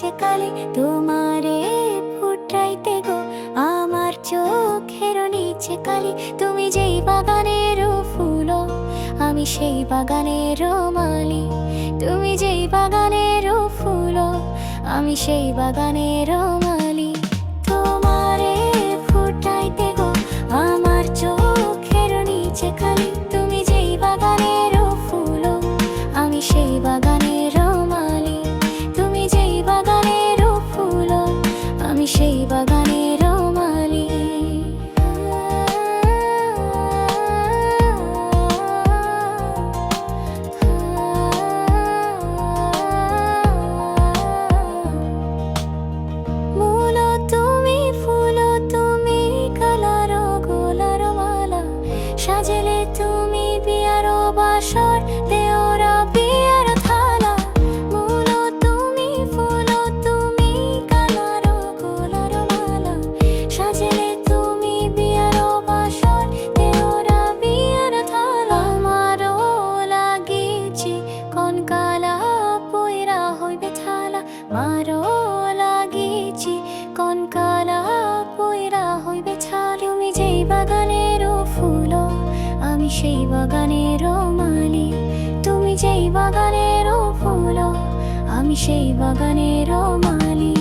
নিচে কালি তোমারে ফুটাইতে গো আমার চোখের নিচে কালি। তুমি যেই বাগানের ফুল আমি সেই বাগানের মালি। তুমি যেই বাগানের ফুল আমি সেই বাগানের মালি। তোমারে ফুটাইতে গো আমার চোখের নিচে কালি। তুমি যেই বাগানের ফুল আমি সেই বাগানের মালি। তুমি যেই বাগানের ফুল আমি সেই বাগানের মালি। মূল তুমি ফুল তুমি কালার গোলার মালা। সাজলে তুমি বিয়ার বাসর দেওরা বিয়ার থালা। মূল তুমি ফুল তুমি কালার গোলার মালা। সাজলে তুমি বিয়ার বাসর দেওরা বিয়ার থালা। আমারও লাগিছি কোন কালা পয়রা হইবে থালা। মারো লাগিছি কোন কালা পয়রা হইবে ছালা। তুমি যেই বাগানের ফুল আমি সেই বাগানের মালি। তুমি যেই বাগানের ফুল আমি সেই বাগানের মালি।